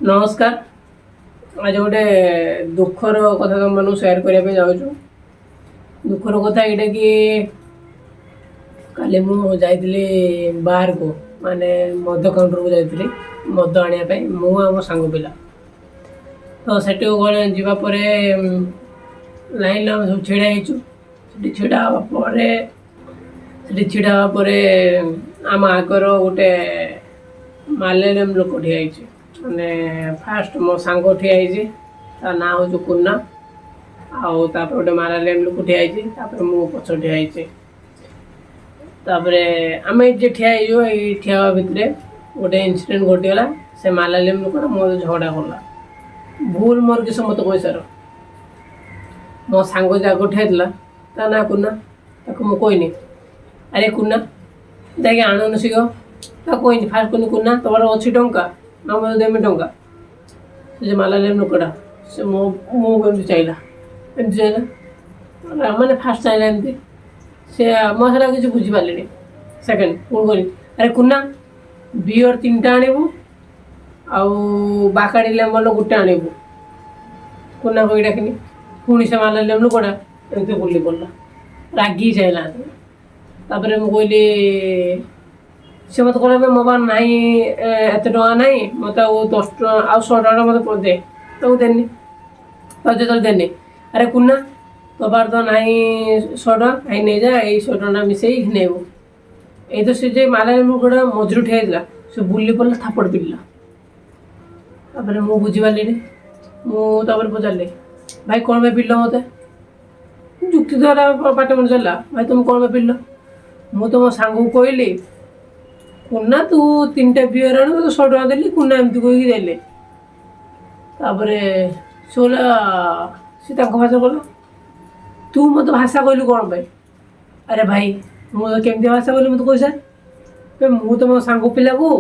नमस्कार। आज गोटे दुखर कथा तुम मैं सेयार करने जाऊँ। दुखर कथा यहाँ कि काली मुझे बाहर को माने मद काउंटर को जाइली मद आने मो सांग पिला तो से जावापर लाइन सब छिड़ा छिड़ा हाँपर आम आगर गोटे मालयालम लोक ठिया मैंने फास्ट मो सांग ठिया ना हूँ कुन्ना आउ गोटे मालयालम लोक ठिया मु पछ ठिया आम ये ठिया भितर गोटे इनसीडेंट घटीगला से मालयालम लोक मो झगड़ा कला भूल मोर किस मत पैसार मो सांग जाग ठिया ता ना कुन्ना ताको मु कहनी अरे कुन्ना जाकि आणुन शीघ कहनी फास्ट कहनी कुन्ना तुम्हार अच्छी टंका ना मत देमी टंका से मालयालम लोकटा से मो कमी चाहिए मैंने फास्ट चाहिए एमती से मो सारा किसी बुझीपारे सेकेंड पुणी कहनी अरे कुन्ना बियर 3टा आणबू आउ बाकाड़ी लेमन गोटे आणबू कुन्ना कही डाकिनी पुणी से मालयालम लोकटा एमती बुली पड़ा रागी चाहिए तापर मुझे कहली सी मत कह मो पास ना एत टाँग ना मत 10 टका 100 टका मत दे तो देनी जो देनी अरे कुन्ना तो पार तो ना 100 टका कहीं नहीं जा यही 100 टका मिसे नेबू ये तो सी मालयालम गोटे मझुर ठिया से बुली पड़ा थापड़ पिला तापर मु बुझीपारे मुझे पचारे भाई कौन पे पिल मत जुक्ति द्वारा पाठ मन चलला भाई तुम कौन पे पिल मु तो मो सांग को कहली कुन्ना तू 3टा बियर आण तो 100 टका देली कुन्ना एमती कहीकि देले सोला सी भाषा कला तू मत भाषा कहलु कौन पे अरे भाई मुझे केमती भाषा कहली मत कह मु तो मो सांग पिला को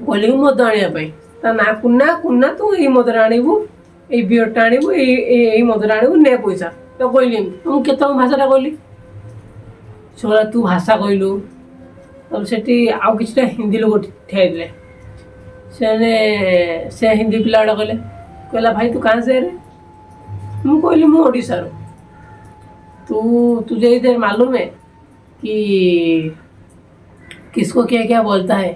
कहली मद आने ना कुन्ना कुन्ना तू ये मदर आणबू ये बियरटा आणबू ये मदर आणबू ने पैसा तो कहली मुझे भाषाटा कहली सोला तू भाषा कहलु तब से आउ कि हिंदी लोग ठिया से हिंदी पिला कहले कहला भाई तू कहाँ से रे मु कहली मु ओडिशा रो तुझे इधर मालूम है कि किसको क्या क्या बोलता है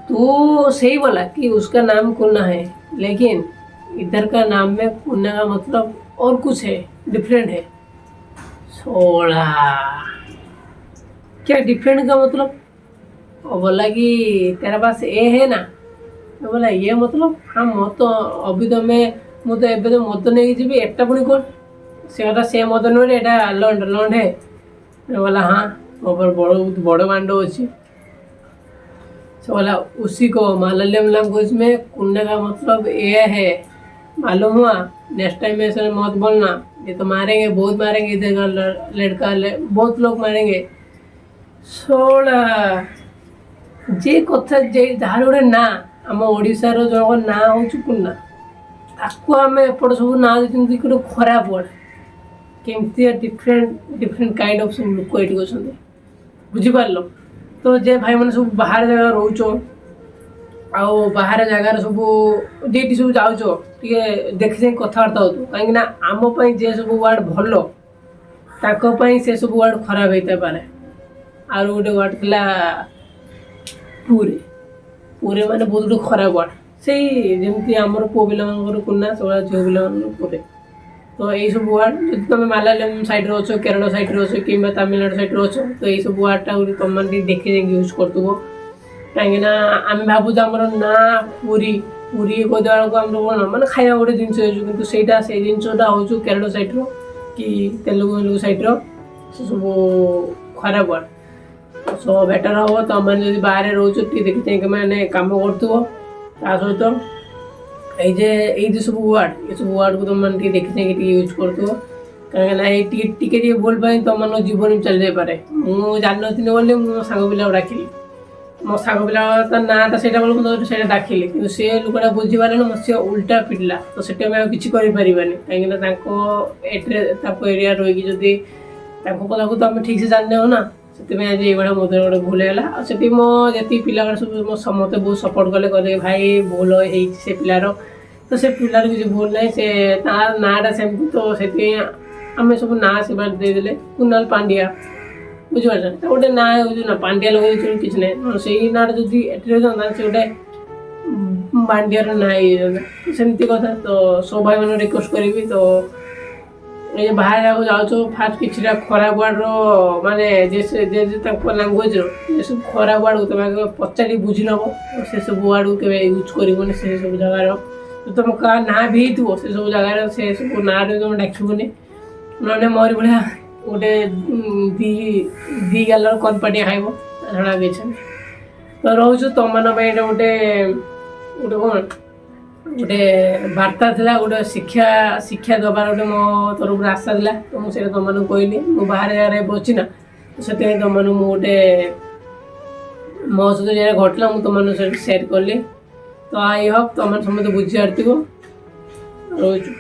तो सही बोला कि उसका नाम कुन्ना है लेकिन इधर का नाम में कुन्ना का मतलब और कुछ है डिफरेंट है सोड़ा क्या डिफरेंट का मतलब और बोला कि तेरा पास ए है ना तो बोला ये मतलब हाँ मत तो अभी तो मुझे एवं तो मत नहीं जी एक पुणी कौन से मत नुहे एटा लंड लंड है बोला हाँ मो पर बहुत बड़ मांड अच्छी से बोला उसी को मालयालम लैंग्वेज में कुन्ना का मतलब ये है मालूम हुआ नेक्स्ट टाइम ऐसे मत बोलना ये तो मारेंगे बहुत मारेंगे इधर का लड़का बहुत लोग मारेंगे सोड़ा जे कथा जे जहाँ गोटे ना आम ओडार जो ना हूँ कुन्ना ताको आम एपट सब ना देते गोटे खराब वर्ड केमती डिफरेंट काइंड ऑफ सब लोक ये अच्छा बुझीपार तो जे भाई मैंने सब बाहर जगह रोच आउ बाहर जगार सब जी सब जाओ देखी चाह कथबार्ता हो कहीं आमपाई जे सब वार्ड भल ताकपाई से सब वार्ड खराब होता पारे आर गोटे वार्ड था पूरे पूरे माने बहुत गोटे खराब वार्ड से जमी आमर पुओ पिला कुन्ना सब झील पिला पूरे तो यही सब वार्ड जो तुम मालयालम साइड अच्छो केरल साइड अच्छो कि तमिलनाडु साइड अच्छो तो यही सब वार्डटा तुम मैंने देखी यूज करथुव कहीं आम भावुँ आमर ना पूरी पूरी कहदेवा बेलू आम कौन मैंने खाया गोटे जिन कि से जिनटा हूँ केरल साइड कि तेलुगु साइड से सब खराब वार्ड सो बेटर हम तुम मैंने जो बाहर रोच देखी चाहिए मैंने कम कर सहित ये जो सब वार्ड ये सब वार्ड को तुम मैंने देखी चाहिए यूज कर कहीं बोल पाई तुम मान जीवन चल जापे मुझे जानी बोली मो सांग पिला डाकिली मो सांग पिला नाटा से डाकिली कि सी लुकटा बुझीपारे से उल्टा पिटला तो से किसी करें कहीं एरिया रही कथा को तुम ठीक से जाने हो ना ସେଥିପାଇଁ ଆଜି ଏଇଭଳିଆ ମୋ ଦ୍ୱାରା ଗୋଟେ ଭୁଲ ହେଇଗଲା। ଆଉ ସେଠି ମୋ ଯେତିକି ପିଲାମାନେ ସବୁ ମୋ ସମସ୍ତେ ବହୁତ ସପୋର୍ଟ କଲେ, କହିଲେ ଭାଇ ଭୁଲ ହେଇଛି ସେ ପିଲାର, ତ ସେ ପିଲାର କିଛି ଭୁଲ ନାହିଁ, ସେ ତା ନାଁଟା ସେମିତି, ତ ସେଥିପାଇଁ ଆମେ ସବୁ ନାଁ ସେ ଦେଇଦେଲେ କୁନାଲ ପାଣ୍ଡିଆ, ବୁଝିପାରୁଛ। ଗୋଟେ ନାଁ ହେଉଛି ନା ପାଣ୍ଡିଆ ଲଗେଇଛୁ କିଛି ନାହିଁ, ସେଇ ନାଁଟା ଯଦି ଏଠି ରହିଥାନ୍ତା ସେ ଗୋଟେ ମାଣ୍ଡିଆର ନାଁ ହେଇଯାଇଥାନ୍ତା, ସେମିତି କଥା। ତ ସବୁ ଭାଇମାନଙ୍କୁ ରିକ୍ୱେଷ୍ଟ କରିବି, ତ ଏ ବାହାରକୁ ଯାଉଛୁ ଫାଷ୍ଟ କିଛିଟା ଖରାପ ୱାର୍ଡ଼ର ମାନେ ଯେ ତାଙ୍କ ଲାଙ୍ଗୁଏଜର ଏସବୁ ଖରାପ ୱାର୍ଡ଼କୁ ତମେ ପଚାରି ବୁଝି ନେବ, ସେସବୁ ୱାର୍ଡ଼କୁ କେବେ ୟୁଜ୍ କରିବନି। ସେସବୁ ଜାଗାର ତମ କାହା ନାଁ ବି ହେଇଥିବ ସେସବୁ ଜାଗାରେ ସେସବୁ ନାଁରେ ତମେ ଡାକିବନି, ନହେଲେ ମୋରି ଭଳିଆ ଗୋଟେ ଦି ଗାଲର କନପାଟିଆ ଖାଇବ, ଛଡ଼ା କିଛି ନାହିଁ। ତ ରହୁଛୁ ତମମାନଙ୍କ ପାଇଁ ଏଇଟା ଗୋଟେ କ'ଣ ଗୋଟେ ବାର୍ତ୍ତା ଥିଲା, ଗୋଟେ ଶିକ୍ଷା ଦେବାର ଗୋଟେ ମୋ ତରଫରୁ ଆଶା ଥିଲା। ତ ମୁଁ ସେଇଟା ତମମାନଙ୍କୁ କହିଲି। ମୁଁ ବାହାରେ ଜାଗାରେ ବସି ନା, ସେଥିପାଇଁ ତମମାନଙ୍କୁ ମୁଁ ଗୋଟେ ମୋ ସହିତ ଯାହା ଘଟିଲା ମୁଁ ତମମାନଙ୍କ ସହିତ ସେୟାର କଲି। ତ ଆଇ ହୋପ୍ ତମମାନେ ସମସ୍ତେ ବୁଝିପାରିଥିବ। ରହୁଛୁ।